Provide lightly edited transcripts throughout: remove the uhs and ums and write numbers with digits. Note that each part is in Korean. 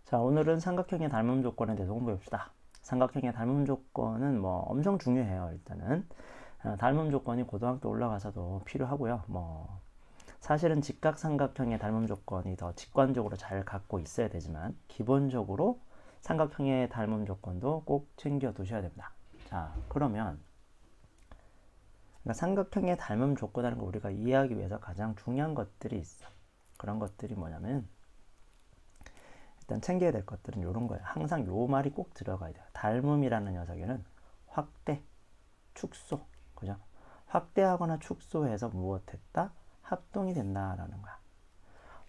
자, 오늘은 삼각형의 닮음 조건에 대해서 공부해 봅시다. 삼각형의 닮음 조건은 뭐 엄청 중요해요. 일단은 닮음 조건이 고등학교 올라가서도 필요하고요. 뭐 사실은 직각삼각형의 닮음 조건이 더 직관적으로 잘 갖고 있어야 되지만 기본적으로 삼각형의 닮음 조건도 꼭 챙겨 두셔야 됩니다. 자, 그러면 그러니까 삼각형의 닮음 조건이라는 거 우리가 이해하기 위해서 가장 중요한 것들이 있어. 그런 것들이 뭐냐면 일단 챙겨야 될 것들은 이런 거예요. 항상 요 말이 꼭 들어가야 돼요. 닮음이라는 녀석에는 확대, 축소, 그죠? 확대하거나 축소해서 무엇했다? 합동이 된다라는 거야.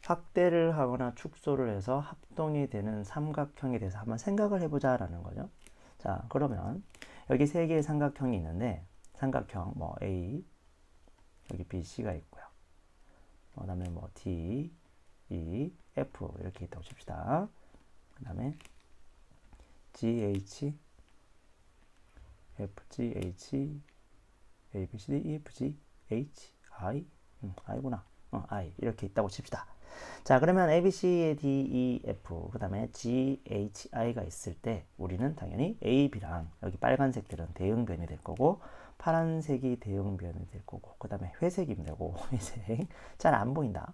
확대를 하거나 축소를 해서 합동이 되는 삼각형에 대해서 한번 생각을 해보자라는 거죠. 자, 그러면 여기 세 개의 삼각형이 있는데 삼각형 뭐 A, 여기 B, C가 있고요. 그 다음에 뭐 D, E, F 이렇게 있다고 칩시다. 그 다음에 GH, FGH, ABCD, EFG, H, I, I구나. I 이렇게 있다고 칩시다. 자, 그러면 ABC, D, E, F, 그 다음에 G, H, I가 있을 때 우리는 당연히 A, B랑 여기 빨간색들은 대응변이 될 거고 파란색이 대응변이 될 거고 그 다음에 회색이면 되고 회색 잘 안 보인다.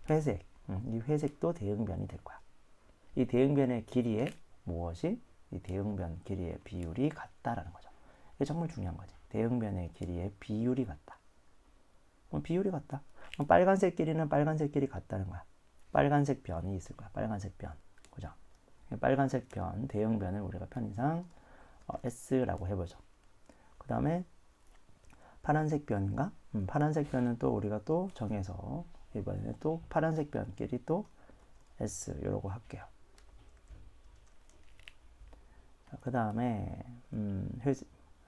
회색, 이 회색도 대응변이 될 거야. 이 대응변의 길이에 무엇이 이 대응변 길이의 비율이 같다라는 거죠. 이게 정말 중요한 거지. 대응변의 길이의 비율이 같다. 비율이 같다. 빨간색 길이는 빨간색 길이 같다는 거야. 빨간색 변이 있을 거야. 빨간색 변. 그죠? 빨간색 변, 대응변을 우리가 편의상 S라고 해보죠. 그 다음에 파란색 변인가? 파란색 변은 또 우리가 또 정해서 이번에 또 파란색 변끼리 또 S 이러고 할게요. 그 다음에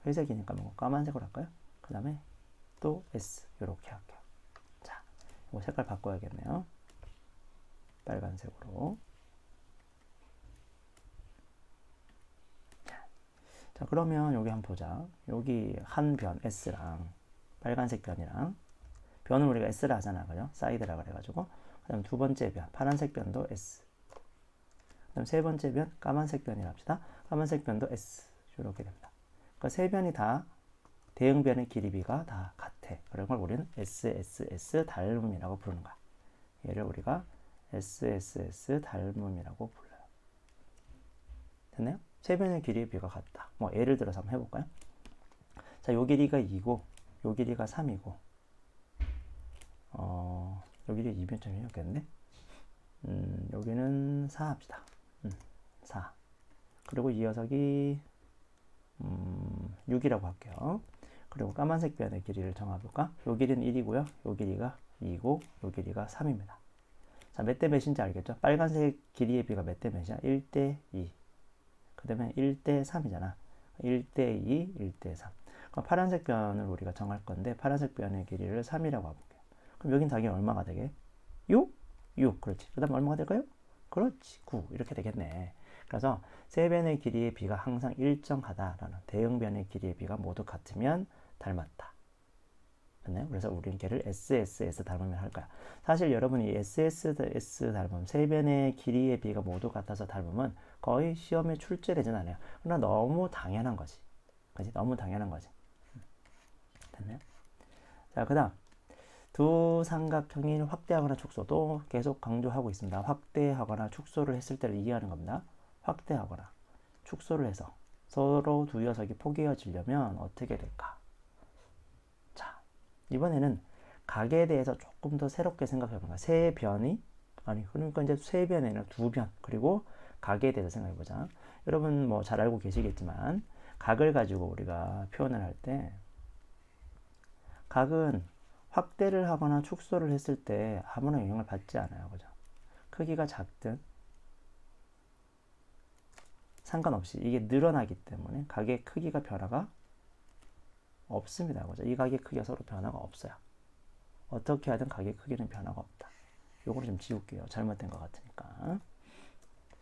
회색이니까 뭐 까만색으로 할까요? 그 다음에 또 S 이렇게 할게요. 자, 이거 색깔 바꿔야겠네요. 빨간색으로. 자, 그러면 여기 한번 보자. 여기 한 변 S랑 빨간색 변이랑 변은 우리가 S라 하잖아, 그죠? 사이드라 그래가지고. 그다음 두 번째 변 파란색 변도 S. 그다음 세 번째 변 까만색 변이라 합시다. 까만색 변도 S 이렇게 됩니다. 그러니까 세 변이 다 대응변의 길이비가 다 같아. 그런 걸 우리는 SSS 닮음이라고 부르는 거야. 얘를 우리가 SSS 닮음이라고 불러요. 됐나요? 세 변의 길이의 비가 같다. 뭐 예를 들어서 한번 해볼까요? 자, 요 길이가 2고 요 길이가 3이고 요 길이 2변점이었겠네. 여기는 4 합시다. 4. 그리고 이 녀석이 6이라고 할게요. 그리고 까만색 변의 길이를 정해볼까? 요 길이는 1이고요. 요 길이가 2고 요 길이가 3입니다. 자, 몇 대 몇인지 알겠죠? 빨간색 길이의 비가 몇 대 몇이야? 1대 2. 그 다음에 1대 3이잖아. 1대 2, 1대 3. 그럼 파란색 변을 우리가 정할 건데 파란색 변의 길이를 3이라고 해볼게요. 그럼 여긴 당연히 얼마가 되게? 6? 6. 그렇지. 그 다음 얼마가 될까요? 그렇지. 9. 이렇게 되겠네. 그래서 세 변의 길이의 비가 항상 일정하다라는 대응변의 길이의 비가 모두 같으면 닮았다. 맞나요? 그래서 우리는 걔를 SSS 닮으면 할 거야. 사실 여러분이 SSS 닮음, 세 변의 길이의 비가 모두 같아서 닮으면 거의 시험에 출제되진 않아요. 그러나 너무 당연한 거지. 그지? 너무 당연한 거지. 됐나요? 자, 그 다음. 두 삼각형이 확대하거나 축소도 계속 강조하고 있습니다. 확대하거나 축소를 했을 때를 이해하는 겁니다. 확대하거나 축소를 해서 서로 두 녀석이 포개어지려면 어떻게 될까? 자, 이번에는 각에 대해서 조금 더 새롭게 생각해보자. 세 변이 아니 그러니까 이제 세 변이 아니라 두 변 그리고 각에 대해서 생각해보자. 여러분 뭐 잘 알고 계시겠지만 각을 가지고 우리가 표현을 할 때 각은 확대를 하거나 축소를 했을 때 아무런 영향을 받지 않아요. 그죠? 크기가 작든 상관없이 이게 늘어나기 때문에 각의 크기가 변화가 없습니다. 그죠? 이 각의 크기가 서로 변화가 없어요. 어떻게 하든 각의 크기는 변화가 없다. 요거를 좀 지울게요. 잘못된 것 같으니까.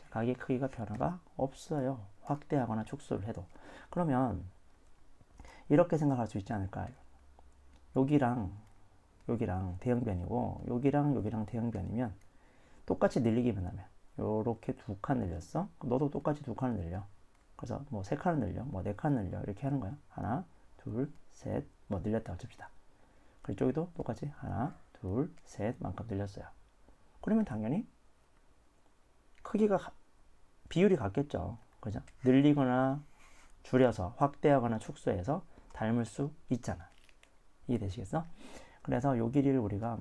각의 크기가 변화가 없어요. 확대하거나 축소를 해도. 그러면 이렇게 생각할 수 있지 않을까요? 여기랑 여기랑 대응변이고 여기랑 여기랑 대응변이면 똑같이 늘리기만 하면 요렇게 2칸 늘렸어. 너도 똑같이 2칸을 늘려. 그래서 뭐 3칸을 늘려, 뭐 4칸 늘려 이렇게 하는 거야. 하나, 둘, 셋, 뭐 늘렸다고 칩시다. 그리고 저기도 똑같이 하나, 둘, 셋만큼 늘렸어요. 그러면 당연히 크기가 비율이 같겠죠. 그죠? 늘리거나 줄여서 확대하거나 축소해서 닮을 수 있잖아. 이해되시겠어? 그래서 요 길이를 우리가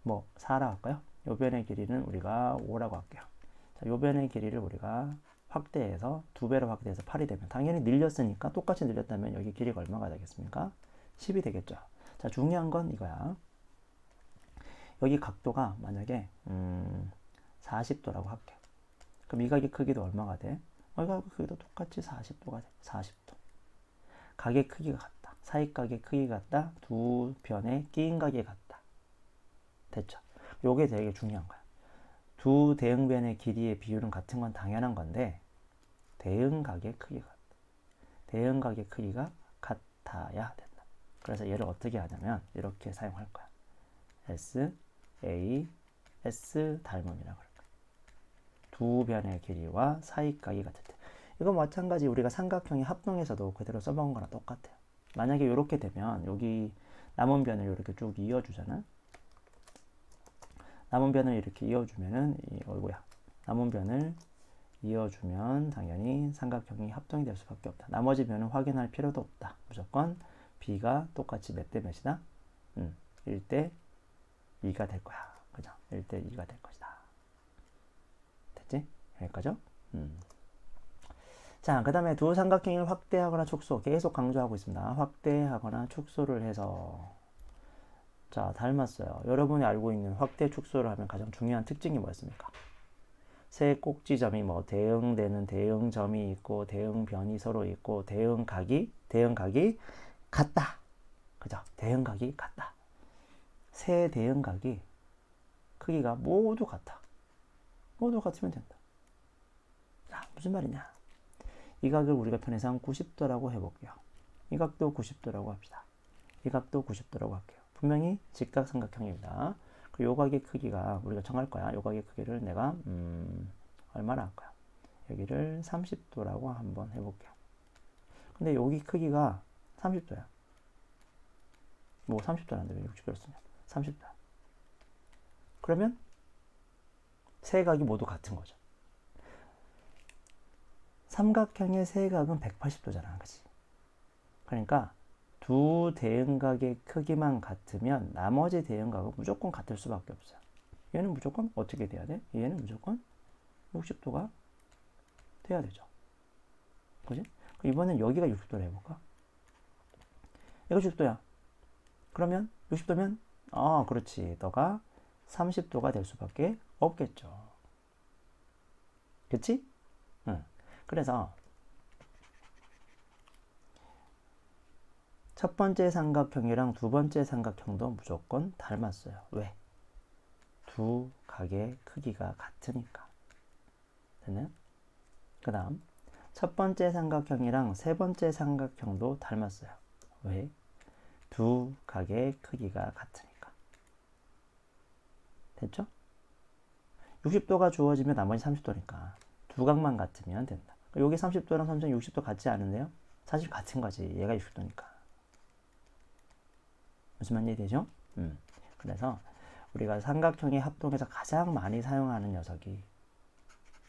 뭐 4라고 할까요? 요 변의 길이는 우리가 5라고 할게요. 자, 요 변의 길이를 우리가 확대해서 2배로 확대해서 8이 되면 당연히 늘렸으니까 똑같이 늘렸다면 여기 길이가 얼마가 되겠습니까? 10이 되겠죠. 자, 중요한 건 이거야. 여기 각도가 만약에 40도라고 할게요. 그럼 이 각의 크기도 얼마가 돼? 이 각의 크기도 똑같이 40도가 돼. 40도. 각의 크기가 같다. 사이각의 크기가 같다. 두 변의 끼인 각이 같다. 됐죠? 요게 되게 중요한 거야. 두 대응변의 길이의 비율은 같은 건 당연한 건데 대응각의 크기가 같다. 대응각의 크기가 같아야 된다. 그래서 얘를 어떻게 하냐면 이렇게 사용할 거야. S, A, S 닮음이라고 할 거야. 두 변의 길이와 사이각이 같을 때. 이거 마찬가지 우리가 삼각형의 합동에서도 그대로 써먹은 거랑 똑같아요. 만약에 이렇게 되면 여기 남은 변을 이렇게 쭉 이어주잖아. 남은 변을 이렇게 이어주면은 남은 변을 이어주면 당연히 삼각형이 합동이 될 수밖에 없다. 나머지 변은 확인할 필요도 없다. 무조건 B가 똑같이 몇 대 몇이다? 1대 2가 될 거야. 그죠? 1대 2가 될 것이다. 됐지? 여기까지요? 자, 그 다음에 두 삼각형을 확대하거나 축소. 계속 강조하고 있습니다. 확대하거나 축소를 해서 자, 닮았어요. 여러분이 알고 있는 확대 축소를 하면 가장 중요한 특징이 뭐였습니까? 세 꼭지점이 뭐 대응되는 대응점이 있고 대응변이 서로 있고 대응각이 같다. 그죠? 대응각이 같다. 세 대응각이 크기가 모두 같아. 모두 같으면 된다. 자, 무슨 말이냐? 이 각을 우리가 편의상 90도라고 해볼게요. 이 각도 90도라고 합시다. 이 각도 90도라고 할게요. 분명히 직각삼각형입니다. 그 요 각의 크기가 우리가 정할 거야. 요 각의 크기를 내가 얼마나 할까요? 여기를 30도라고 한번 해볼게요. 근데 여기 크기가 30도야. 뭐 30도라는데 왜 60도를 쓰냐? 30도야. 그러면 세 각이 모두 같은 거죠. 삼각형의 세 각은 180도잖아. 그치? 그러니까 두 대응각의 크기만 같으면 나머지 대응각은 무조건 같을 수밖에 없어요. 얘는 무조건 어떻게 돼야 돼? 얘는 무조건 60도가 돼야 되죠. 그지? 이번엔 여기가 60도로 해볼까? 이거 60도야. 그러면 60도면 그렇지. 너가 30도가 될 수밖에 없겠죠. 그치? 응. 그래서 첫 번째 삼각형이랑 두 번째 삼각형도 무조건 닮았어요. 왜? 두 각의 크기가 같으니까. 됐나요? 그 다음 첫 번째 삼각형이랑 세 번째 삼각형도 닮았어요. 왜? 두 각의 크기가 같으니까. 됐죠? 60도가 주어지면 나머지 30도니까 두 각만 같으면 된다. 여기 30도랑 60도 같지 않은데요? 사실 같은 거지. 얘가 60도니까. 무슨 말인지 되죠? 그래서 우리가 삼각형의 합동에서 가장 많이 사용하는 녀석이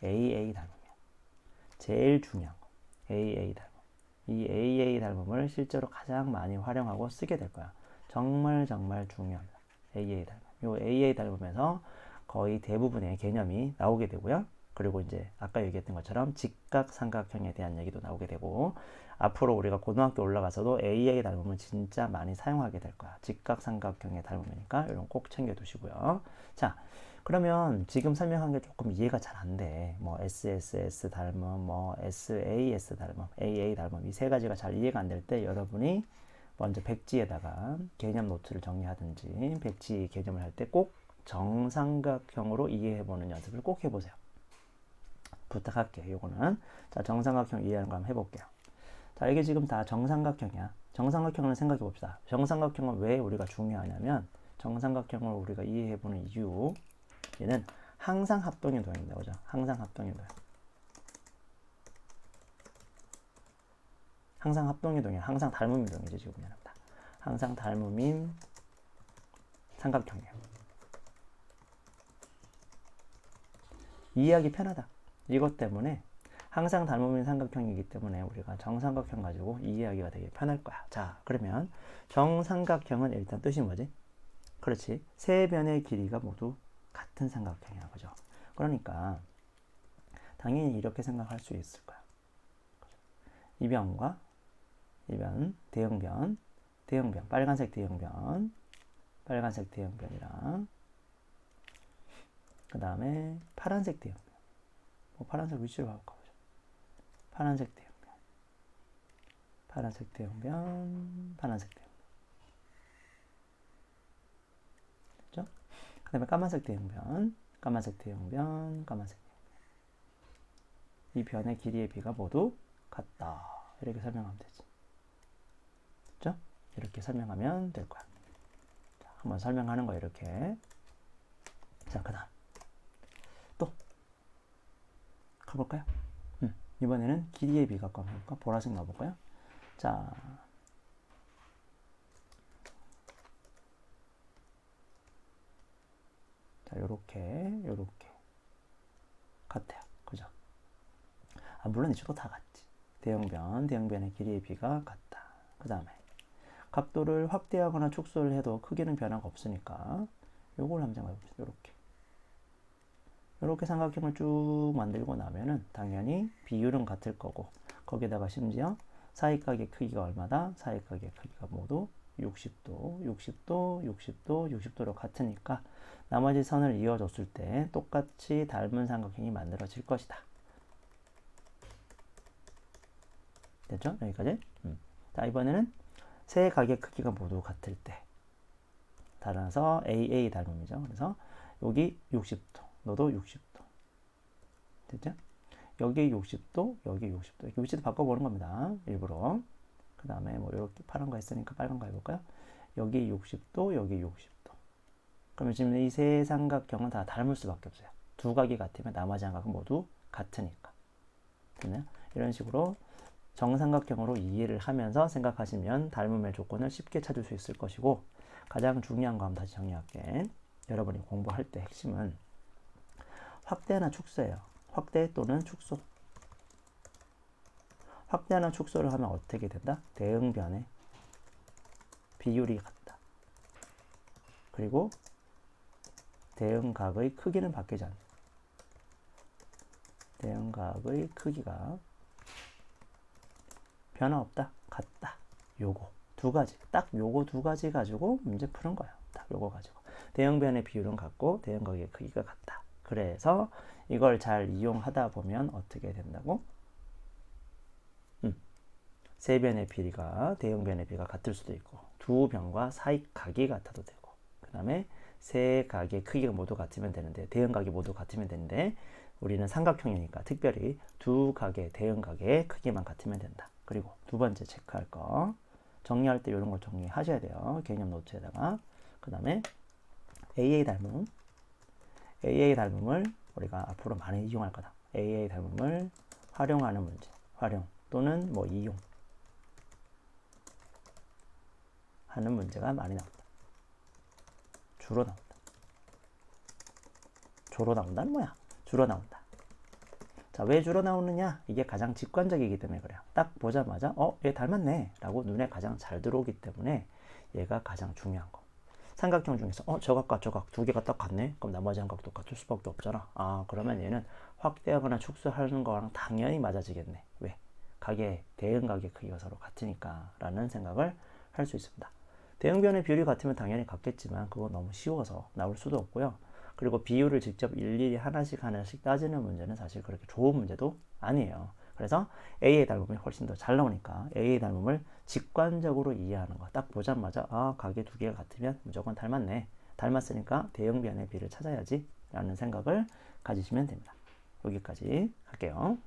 AA 닮음이야. 제일 중요한 거. AA 닮음. 이 AA 닮음을 실제로 가장 많이 활용하고 쓰게 될 거야. 정말 중요합니다. AA 닮음. 이 AA 닮음에서 거의 대부분의 개념이 나오게 되고요. 그리고 이제 아까 얘기했던 것처럼 직각삼각형에 대한 얘기도 나오게 되고 앞으로 우리가 고등학교 올라가서도 AA 닮음은 진짜 많이 사용하게 될 거야. 직각삼각형의 닮음이니까 이런 꼭 챙겨두시고요. 자, 그러면 지금 설명한 게 조금 이해가 잘 안 돼. 뭐 SSS 닮음, 뭐 SAS 닮음, AA 닮음 이 세 가지가 잘 이해가 안 될 때 여러분이 먼저 백지에다가 개념 노트를 정리하든지 백지 개념을 할 때 꼭 정삼각형으로 이해해보는 연습을 꼭 해보세요. 부탁할게요. 요거는 자, 정삼각형 이해하는 거 한번 해볼게요. 자, 이게 지금 다 정삼각형이야. 정삼각형을 생각해 봅시다. 정삼각형은 왜 우리가 중요하냐면 정삼각형을 우리가 이해해보는 이유 얘는 항상 합동이동입니다. 그죠? 항상 합동이동. 항상 합동이동이야. 항상 닮음이동이지 지금 미안합니다. 항상 닮음인 삼각형이에요. 이해하기 편하다. 이것 때문에 항상 닮음인 삼각형이기 때문에 우리가 정삼각형 가지고 이해하기가 되게 편할 거야. 자, 그러면 정삼각형은 일단 뜻이 뭐지? 그렇지. 세 변의 길이가 모두 같은 삼각형이야. 그죠? 그러니까 당연히 이렇게 생각할 수 있을 거야. 이 변과 이 변, 대형변, 대형변, 빨간색 대형변, 빨간색 대형변이랑 그 다음에 파란색 대형변. 뭐 파란색 위치로 바꿔보자. 파란색 대형변, 파란색 대형변, 파란색 대형변. 됐죠? 그 다음에 까만색 대형변, 까만색 대형변, 까만색 대형변. 이 변의 길이의 비가 모두 같다. 이렇게 설명하면 되지. 됐죠? 이렇게 설명하면 될 거야. 자, 한번 설명하는 거 이렇게. 자, 그 다음 또 가볼까요? 이번에는 길이의 비각과 한번 해볼까? 보라색 넣어볼까요? 자, 요렇게 같아요. 그죠? 아, 물론 이쪽도 다 같지. 대형변, 대형변의 길이의 비가 같다. 그 다음에 각도를 확대하거나 축소를 해도 크기는 변화가 없으니까 요걸 한번 해봅시다. 요렇게 삼각형을 쭉 만들고 나면은 당연히 비율은 같을 거고, 거기다가 심지어 사이각의 크기가 얼마다? 사이각의 크기가 모두 60도, 60도, 60도, 60도로 같으니까 나머지 선을 이어줬을 때 똑같이 닮은 삼각형이 만들어질 것이다. 됐죠? 여기까지? 자, 이번에는 세 각의 크기가 모두 같을 때, 따라서 AA 닮음이죠. 그래서 여기 60도, 너도 60도. 됐죠? 여기 60도, 여기 60도. 이렇게 위치도 바꿔보는 겁니다. 일부러. 그 다음에 뭐 이렇게 파란 거 했으니까 빨간 거 해볼까요? 여기 60도, 여기 60도. 그러면 지금 이 세 삼각형은 다 닮을 수밖에 없어요. 두 각이 같으면 나머지 한 각은 모두 같으니까. 됐나요? 이런 식으로 정삼각형으로 이해를 하면서 생각하시면 닮음의 조건을 쉽게 찾을 수 있을 것이고, 가장 중요한 거 한번 다시 정리할게. 여러분이 공부할 때 핵심은 확대나 축소예요. 확대 또는 축소. 확대나 축소를 하면 어떻게 된다? 대응변의 비율이 같다. 그리고 대응각의 크기는 바뀌지 않는다. 대응각의 크기가 변화 없다. 같다. 요거 두 가지. 딱 요거 두 가지 가지고 문제 푸는 거야. 딱 요거 가지고. 대형변의 비율은 같고 대형각의 크기가 같다. 그래서 이걸 잘 이용하다 보면 어떻게 된다고? 세 변의 비리가 대형변의 비가 같을 수도 있고, 두 변과 사이각이 같아도 되고, 그 다음에 세 각의 크기가 모두 같으면 되는데, 대형각이 모두 같으면 되는데, 우리는 삼각형이니까 특별히 두 각의 대형각의 크기만 같으면 된다. 그리고 두 번째 체크할 거, 정리할 때 이런 걸 정리하셔야 돼요. 개념 노트에다가. 그 다음에 AA 닮음. AA 닮음을 우리가 앞으로 많이 이용할 거다. AA 닮음을 활용하는 문제. 활용 또는 뭐 이용 하는 문제가 많이 나온다. 주로 나온다. 주로 나온다는 뭐야? 주로 나온다. 자, 왜 주로 나오느냐? 이게 가장 직관적이기 때문에 그래요. 딱 보자마자 얘 닮았네 라고 눈에 가장 잘 들어오기 때문에 얘가 가장 중요한 거. 삼각형 중에서 저 각과 저 각 두 개가 딱 같네? 그럼 나머지 한 각도 같을 수밖에 없잖아. 아, 그러면 얘는 확대하거나 축소하는 거랑 당연히 맞아지겠네. 왜? 각의 대응각의 크기가 서로 같으니까 라는 생각을 할 수 있습니다. 대응변의 비율이 같으면 당연히 같겠지만 그거 너무 쉬워서 나올 수도 없고요. 그리고 비율을 직접 일일이 하나씩 따지는 문제는 사실 그렇게 좋은 문제도 아니에요. 그래서 A의 닮음이 훨씬 더 잘 나오니까 A의 닮음을 직관적으로 이해하는 거. 딱 보자마자 각의 두 개가 같으면 무조건 닮았네. 닮았으니까 대응변의 비를 찾아야지 라는 생각을 가지시면 됩니다. 여기까지 할게요.